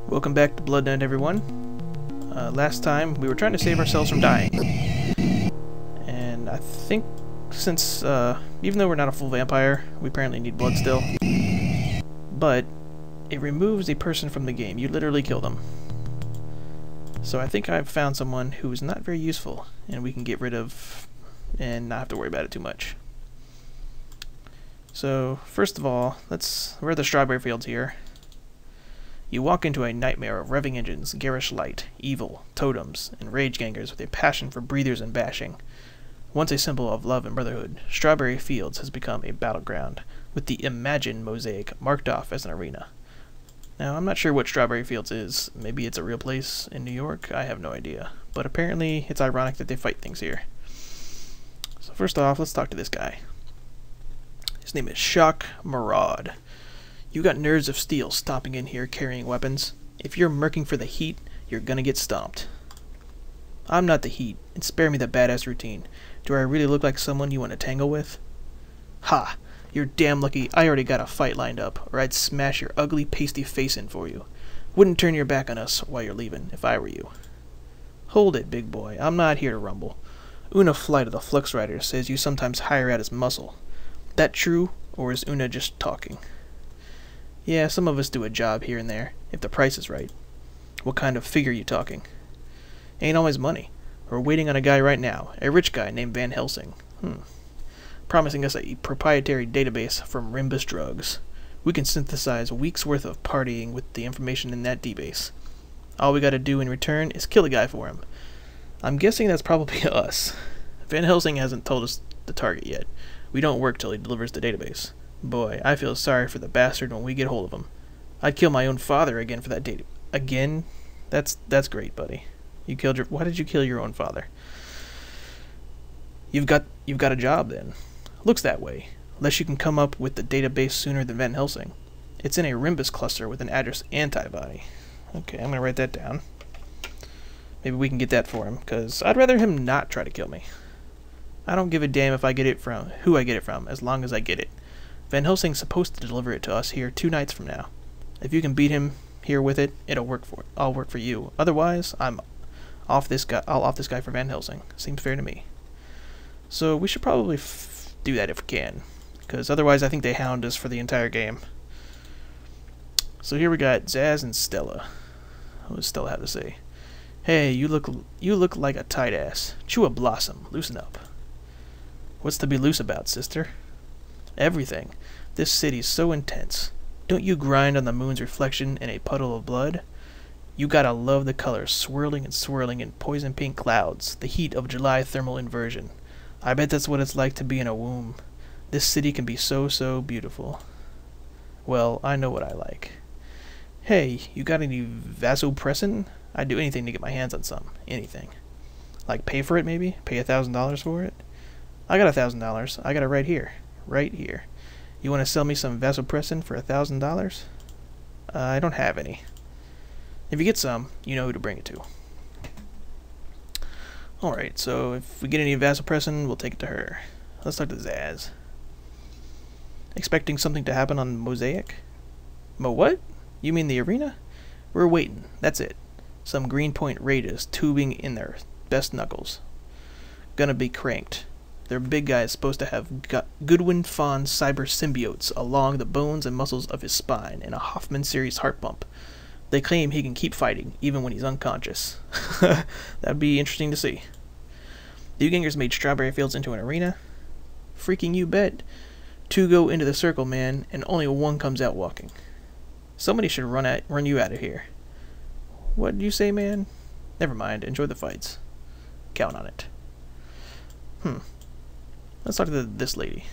Welcome back to Bloodnet, everyone. Last time we were trying to save ourselves from dying. And I think since, even though we're not a full vampire, we apparently need blood still. But it removes a person from the game. You literally kill them. So I think I've found someone who is not very useful, and we can get rid of and not have to worry about it too much. So, first of all, we're at the strawberry fields here. You walk into a nightmare of revving engines, garish light, evil, totems, and rage gangers with a passion for breathers and bashing. Once a symbol of love and brotherhood, Strawberry Fields has become a battleground, with the Imagine mosaic marked off as an arena. Now, I'm not sure what Strawberry Fields is. Maybe it's a real place in New York? I have no idea. But apparently, it's ironic that they fight things here. So first off, let's talk to this guy. His name is Shock Maraud. You got nerves of steel stomping in here carrying weapons. If you're murking for the heat, you're gonna get stomped. I'm not the heat, and spare me the badass routine. Do I really look like someone you want to tangle with? Ha! You're damn lucky I already got a fight lined up, or I'd smash your ugly, pasty face in for you. Wouldn't turn your back on us while you're leaving, if I were you. Hold it, big boy. I'm not here to rumble. Una Flight of the Flux Rider says you sometimes hire out as muscle. That true, or is Una just talking? Yeah, some of us do a job here and there, if the price is right. What kind of figure you talking? Ain't always money. We're waiting on a guy right now, a rich guy named Van Helsing. Promising us a proprietary database from Rimbus Drugs. We can synthesize weeks' worth of partying with the information in that database. All we gotta do in return is kill a guy for him. I'm guessing that's probably us. Van Helsing hasn't told us the target yet. We don't work till he delivers the database. Boy, I feel sorry for the bastard when we get hold of him. I'd kill my own father again for that data. Again? That's great, buddy. You killed your... Why did you kill your own father? You've got a job then. Looks that way. Unless you can come up with the database sooner than Van Helsing. It's in a Rimbus cluster with an address antibody. Okay, I'm gonna write that down. Maybe we can get that for him, because I'd rather him not try to kill me. I don't give a damn if I get it from who I get it from, as long as I get it. Van Helsing's supposed to deliver it to us here 2 nights from now. If you can beat him here with it, I'll work for you. Otherwise, I'll off this guy for Van Helsing. Seems fair to me. So we should probably do that if we can, because otherwise I think they hound us for the entire game. So here we got Zaz and Stella. What does Stella have to say? Hey, you look like a tight ass. Chew a blossom. Loosen up. What's to be loose about, sister? Everything. This city's so intense. Don't you grind on the moon's reflection in a puddle of blood? You gotta love the colors swirling and swirling in poison pink clouds, the heat of July thermal inversion. I bet that's what it's like to be in a womb. This city can be so, so beautiful. Well, I know what I like. Hey, you got any vasopressin? I'd do anything to get my hands on some. Anything. Like pay for it, maybe? Pay $1,000 for it? I got $1,000. I got it right here. Right here. You want to sell me some vasopressin for $1,000? I don't have any. If you get some, you know who to bring it to. Alright, so if we get any vasopressin, we'll take it to her. Let's talk to Zaz. Expecting something to happen on Mosaic? What? You mean the arena? We're waiting. That's it. Some Greenpoint raiders tubing in their best knuckles. Gonna be cranked. Their big guy is supposed to have Goodwin Fawn cyber symbiotes along the bones and muscles of his spine and a Hoffman series heart pump. They claim he can keep fighting, even when he's unconscious. That'd be interesting to see. The U-Gangers made Strawberry Fields into an arena? Freaking you bet. 2 go into the circle, man, and only 1 comes out walking. Somebody should run you out of here. What did you say, man? Never mind. Enjoy the fights. Count on it. Let's talk to this lady.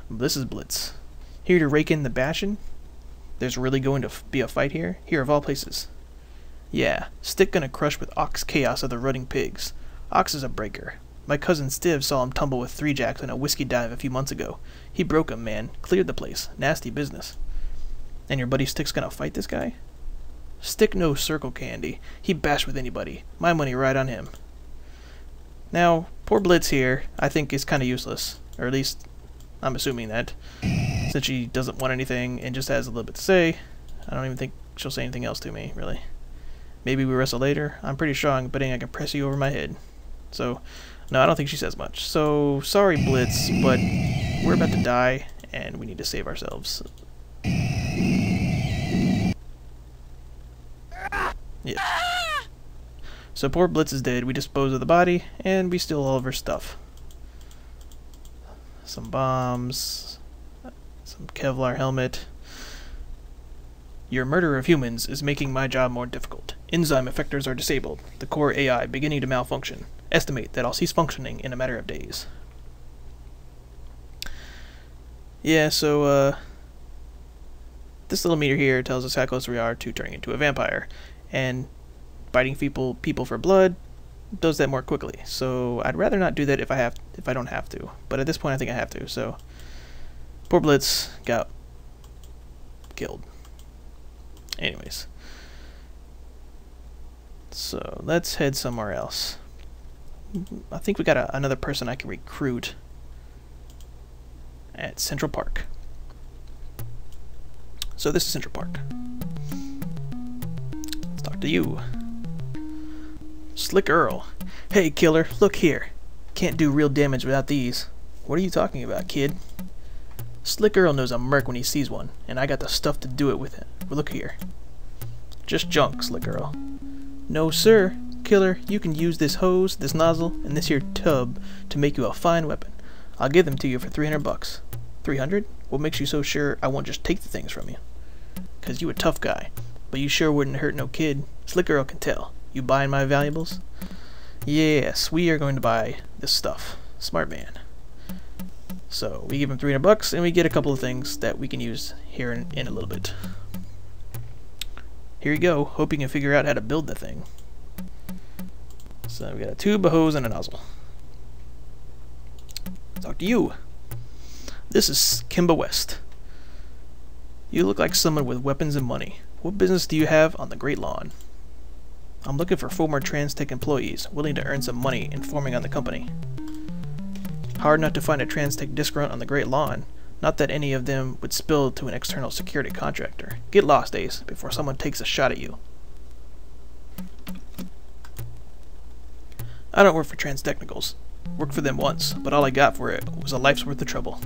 This is Blitz. Here to rake in the bashin'? There's really going to be a fight here? Here of all places. Yeah, Stick gonna crush with Ox Chaos of the Rutting Pigs. Ox is a breaker. My cousin Stiv saw him tumble with 3 jacks in a whiskey dive a few months ago. He broke him, man. Cleared the place. Nasty business. And your buddy Stick's gonna fight this guy? Stick no circle candy. He bashed with anybody. My money right on him. Now, poor Blitz here, I think is kinda useless. Or at least, I'm assuming that. Since she doesn't want anything and just has a little bit to say, I don't even think she'll say anything else to me, really. Maybe we wrestle later. I'm pretty strong, betting I can press you over my head. So, no, I don't think she says much. So, sorry, Blitz, but we're about to die, and we need to save ourselves. Yeah. So poor Blitz is dead. We dispose of the body, and we steal all of her stuff. Some bombs, some Kevlar helmet. Your murder of humans is making my job more difficult. Enzyme effectors are disabled. The core AI beginning to malfunction. Estimate that I'll cease functioning in a matter of days. Yeah, so, this little meter here tells us how close we are to turning into a vampire. And biting people for blood does that more quickly. So I'd rather not do that if I don't have to. But at this point I think I have to, so poor Blitz got killed. Anyways. So let's head somewhere else. I think we got another person I can recruit at Central Park. So this is Central Park. Let's talk to you. Slick Earl. Hey, killer, look here. Can't do real damage without these. What are you talking about, kid? Slick Earl knows a merc when he sees one, and I got the stuff to do it with it. But look here. Just junk, Slick Earl. No, sir. Killer, you can use this hose, this nozzle, and this here tub to make you a fine weapon. I'll give them to you for 300 bucks. 300? What makes you so sure I won't just take the things from you? 'Cause you a tough guy, but you sure wouldn't hurt no kid. Slick Earl can tell. You buying my valuables? Yes, we are going to buy this stuff. Smart man. So we give him 300 bucks, and we get a couple of things that we can use here in a little bit. Here you go. Hope you can figure out how to build the thing. So we got a tube, a hose, and a nozzle. Talk to you. This is Kimba West. You look like someone with weapons and money. What business do you have on the Great Lawn? I'm looking for former TransTech employees willing to earn some money informing on the company. Hard not to find a TransTech discount on the Great Lawn. Not that any of them would spill to an external security contractor. Get lost, Ace, before someone takes a shot at you. I don't work for TransTechnicals. Worked for them once, but all I got for it was a life's worth of trouble.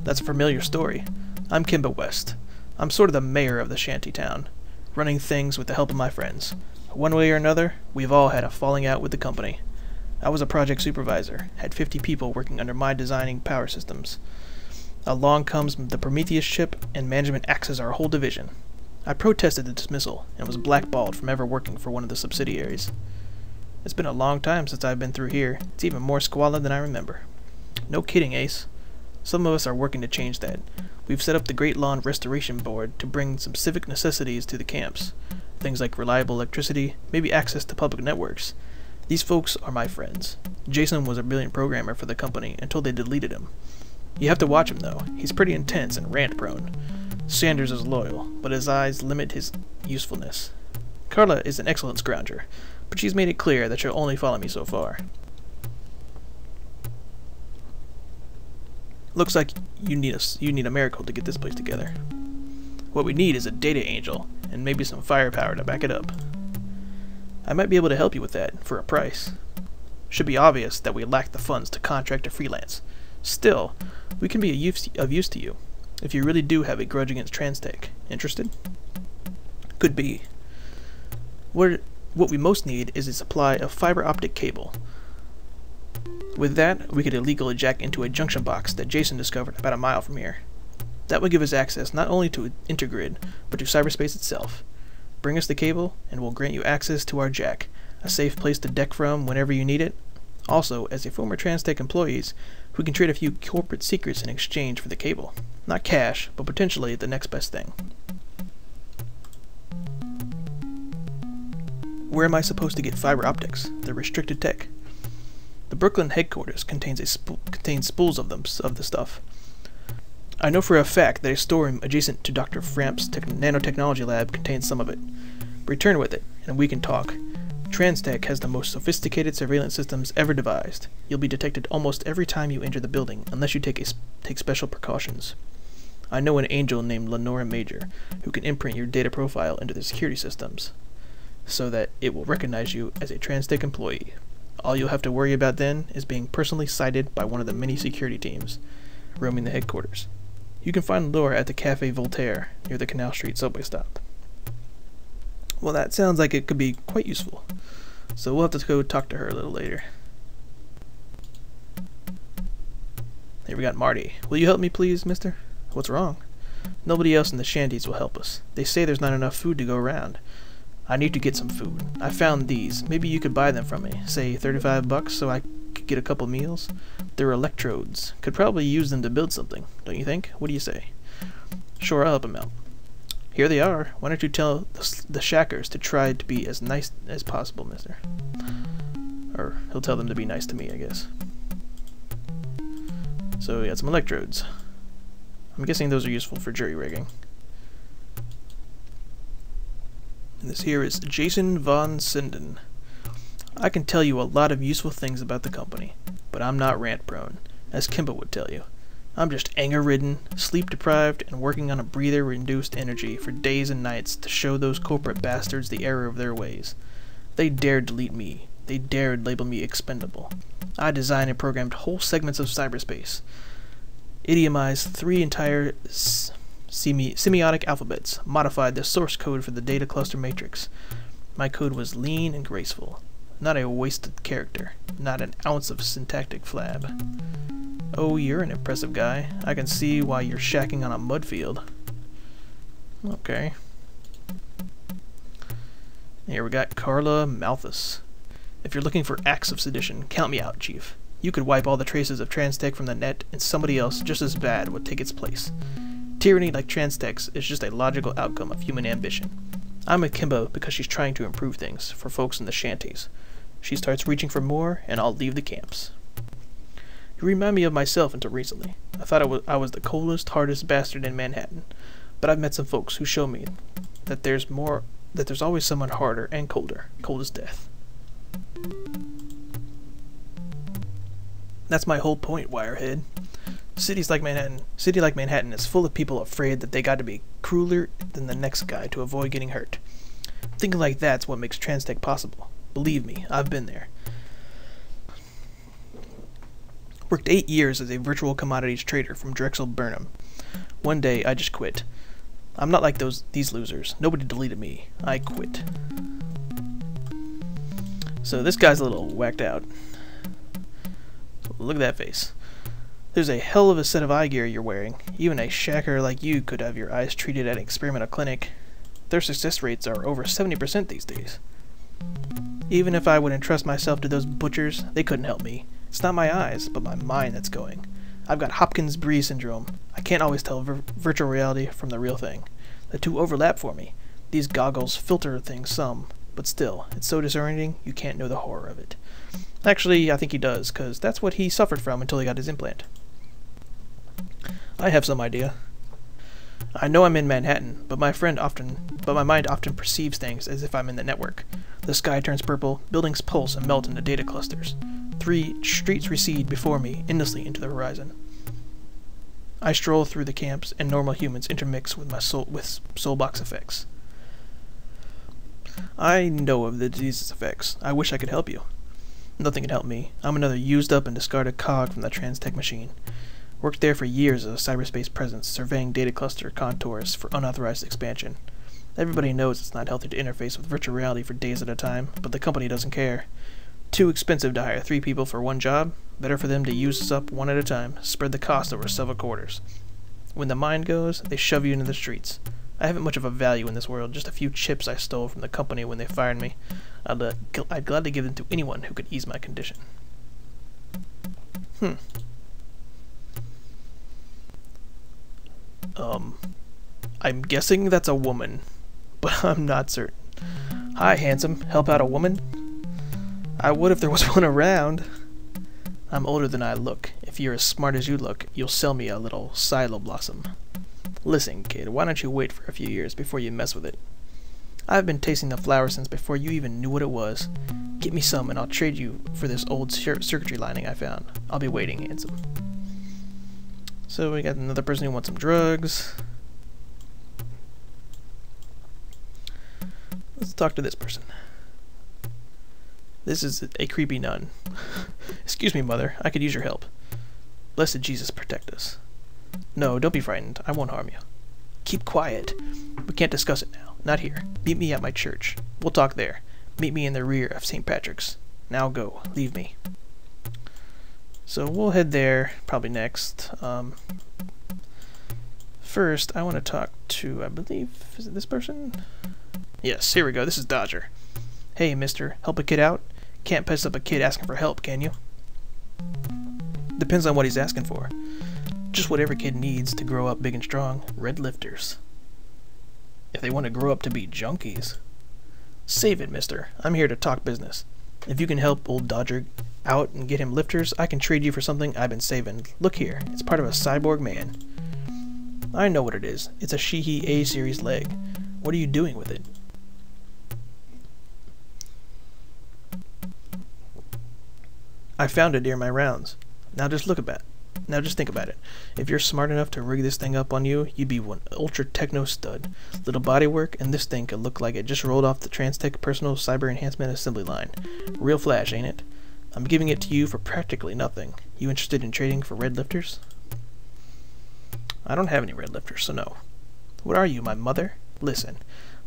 That's a familiar story. I'm Kimba West. I'm sort of the mayor of the shanty town, running things with the help of my friends. One way or another, we've all had a falling out with the company. I was a project supervisor, had 50 people working under my designing power systems. Along comes the Prometheus ship, and management axes our whole division. I protested the dismissal, and was blackballed from ever working for one of the subsidiaries. It's been a long time since I've been through here. It's even more squalid than I remember. No kidding, Ace. Some of us are working to change that. We've set up the Great Lawn Restoration Board to bring some civic necessities to the camps. Things like reliable electricity, maybe access to public networks. These folks are my friends. Jason was a brilliant programmer for the company until they deleted him. You have to watch him, though. He's pretty intense and rant-prone. Sanders is loyal, but his eyes limit his usefulness. Carla is an excellent scrounger, but she's made it clear that she'll only follow me so far. Looks like you need a miracle to get this place together. What we need is a data angel, and maybe some firepower to back it up. I might be able to help you with that, for a price. Should be obvious that we lack the funds to contract or freelance. Still, we can be of use to you, if you really do have a grudge against TransTech. Interested? Could be. What we most need is a supply of fiber optic cable. With that, we could illegally jack into a junction box that Jason discovered about a mile from here. That would give us access not only to Intergrid, but to cyberspace itself. Bring us the cable, and we'll grant you access to our jack, a safe place to deck from whenever you need it. Also, as a former TransTech employees, we can trade a few corporate secrets in exchange for the cable. Not cash, but potentially the next best thing. Where am I supposed to get fiber optics? They're restricted tech. The Brooklyn headquarters contains spools of the stuff. I know for a fact that a storeroom adjacent to Dr. Framp's nanotechnology lab contains some of it. Return with it, and we can talk. TransTech has the most sophisticated surveillance systems ever devised. You'll be detected almost every time you enter the building, unless you take special precautions. I know an angel named Lenora Major who can imprint your data profile into the security systems so that it will recognize you as a TransTech employee. All you'll have to worry about then is being personally cited by one of the many security teams roaming the headquarters. You can find Laura at the Café Voltaire near the Canal Street subway stop. Well, that sounds like it could be quite useful, so we'll have to go talk to her a little later. Here we got Marty. Will you help me please, mister? What's wrong? Nobody else in the shanties will help us. They say there's not enough food to go around. I need to get some food. I found these. Maybe you could buy them from me. Say $35 so I could get a couple meals. They're electrodes. Could probably use them to build something, don't you think? What do you say? Sure, I'll help him out. Here they are. Why don't you tell the shackers to try to be as nice as possible, mister? Or he'll tell them to be nice to me, I guess. So we got some electrodes. I'm guessing those are useful for jury rigging. And this here is Jason Von Sinden. I can tell you a lot of useful things about the company, but I'm not rant prone, as Kimba would tell you. I'm just anger-ridden, sleep-deprived, and working on a breather-induced energy for days and nights to show those corporate bastards the error of their ways. They dared delete me. They dared label me expendable. I designed and programmed whole segments of cyberspace. Idiomized 3 entire semiotic alphabets, modified the source code for the data cluster matrix. My code was lean and graceful. Not a wasted character. Not an ounce of syntactic flab. Oh, you're an impressive guy. I can see why you're shacking on a mud field. Okay. Here we got Carla Malthus. If you're looking for acts of sedition, count me out, Chief. You could wipe all the traces of TransTech from the net, and somebody else just as bad would take its place. Tyranny like TransTech's is just a logical outcome of human ambition. I'm with Kimbo because she's trying to improve things for folks in the shanties. She starts reaching for more, and I'll leave the camps. You remind me of myself until recently. I thought I was the coldest, hardest bastard in Manhattan, but I've met some folks who show me that there's always someone harder and colder, cold as death. That's my whole point, Wirehead. City like Manhattan is full of people afraid that they got to be crueler than the next guy to avoid getting hurt. Thinking like that's what makes TransTech possible. Believe me, I've been there. Worked 8 years as a virtual commodities trader from Drexel Burnham. One day, I just quit. I'm not like these losers. Nobody deleted me. I quit. So this guy's a little whacked out. Look at that face. There's a hell of a set of eye gear you're wearing. Even a shacker like you could have your eyes treated at an experimental clinic. Their success rates are over 70% these days. Even if I would entrust myself to those butchers, they couldn't help me. It's not my eyes, but my mind that's going. I've got Hopkins-Bree syndrome. I can't always tell virtual reality from the real thing. The two overlap for me. These goggles filter things some, but still, it's so disorienting you can't know the horror of it. Actually, I think he does, because that's what he suffered from until he got his implant. I have some idea. I know I'm in Manhattan, but my mind often perceives things as if I'm in the network. The sky turns purple, buildings pulse and melt into data clusters. 3 streets recede before me, endlessly into the horizon. I stroll through the camps, and normal humans intermix with soulbox effects. I know of the disease's effects. I wish I could help you. Nothing can help me. I'm another used up and discarded cog from the TransTech machine. Worked there for years as a cyberspace presence, surveying data cluster contours for unauthorized expansion. Everybody knows it's not healthy to interface with virtual reality for days at a time, but the company doesn't care. Too expensive to hire 3 people for one job. Better for them to use us up one at a time, spread the cost over several quarters. When the mind goes, they shove you into the streets. I haven't much of a value in this world, just a few chips I stole from the company when they fired me. I'd gladly give them to anyone who could ease my condition. I'm guessing that's a woman, but I'm not certain. Hi, handsome. Help out a woman? I would if there was one around. I'm older than I look. If you're as smart as you look, you'll sell me a little silo blossom. Listen, kid, why don't you wait for a few years before you mess with it? I've been tasting the flower since before you even knew what it was. Get me some and I'll trade you for this old circuitry lining I found. I'll be waiting, handsome. So we got another person who wants some drugs. Let's talk to this person. This is a creepy nun. Excuse me, mother. I could use your help. Blessed Jesus, protect us. No, don't be frightened. I won't harm you. Keep quiet. We can't discuss it now. Not here. Meet me at my church. We'll talk there. Meet me in the rear of St. Patrick's. Now go. Leave me. So we'll head there probably next. First, I want to talk to, I believe, is it this person? Yes, here we go. This is Dodger. Hey, mister. Help a kid out? Can't pass up a kid asking for help, can you? Depends on what he's asking for. Just what every kid needs to grow up big and strong. Red lifters. If they want to grow up to be junkies. Save it, mister. I'm here to talk business. If you can help old Dodger out and get him lifters, I can trade you for something I've been saving. Look here. It's part of a cyborg man. I know what it is. It's a Sheehy A-series leg. What are you doing with it? I found it during my rounds. Now just think about it. If you're smart enough to rig this thing up on you, you'd be one ultra techno stud. Little bodywork, and this thing could look like it just rolled off the Transtech personal cyber enhancement assembly line. Real flash, ain't it? I'm giving it to you for practically nothing. You interested in trading for red lifters? I don't have any red lifters, so no. What are you, my mother? Listen,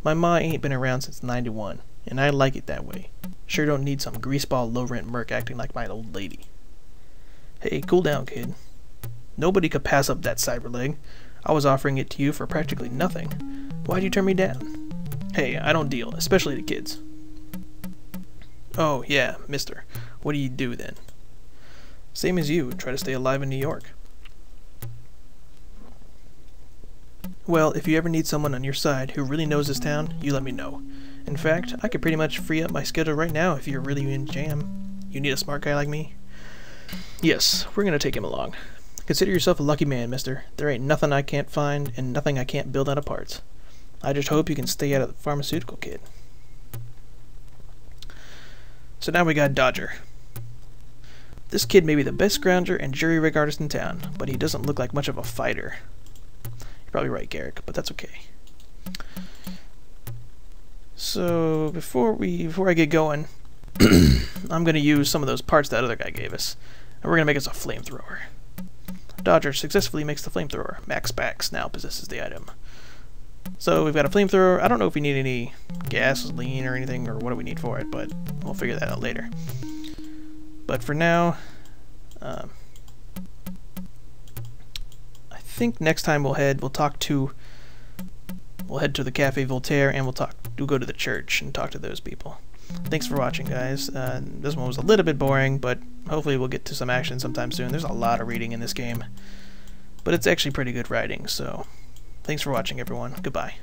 my ma ain't been around since '91, and I like it that way. Sure don't need some greaseball low-rent merc acting like my old lady. Hey, cool down, kid. Nobody could pass up that cyber leg. I was offering it to you for practically nothing. Why'd you turn me down? Hey, I don't deal, especially to kids. Oh, yeah, mister. What do you do then? Same as you, try to stay alive in New York. Well, if you ever need someone on your side who really knows this town, you let me know. In fact, I could pretty much free up my schedule right now if you're really in jam. You need a smart guy like me? Yes, we're gonna take him along. Consider yourself a lucky man, mister. There ain't nothing I can't find and nothing I can't build out of parts. I just hope you can stay out of the pharmaceutical kid. So now we got Dodger. This kid may be the best grounder and jury rig artist in town, but he doesn't look like much of a fighter. You're probably right, Garrick, but that's okay. So before I get going, I'm gonna use some of those parts that other guy gave us, and we're gonna make us a flamethrower. Dodger successfully makes the flamethrower. Max Bax now possesses the item. So we've got a flamethrower. I don't know if we need any gasoline or anything, or what do we need for it, but we'll figure that out later. But for now, I think next time we'll head to the Cafe Voltaire, and we'll go to the church and talk to those people. Thanks for watching, guys. This one was a little bit boring, but hopefully we'll get to some action sometime soon. There's a lot of reading in this game, but it's actually pretty good writing, so thanks for watching, everyone. Goodbye.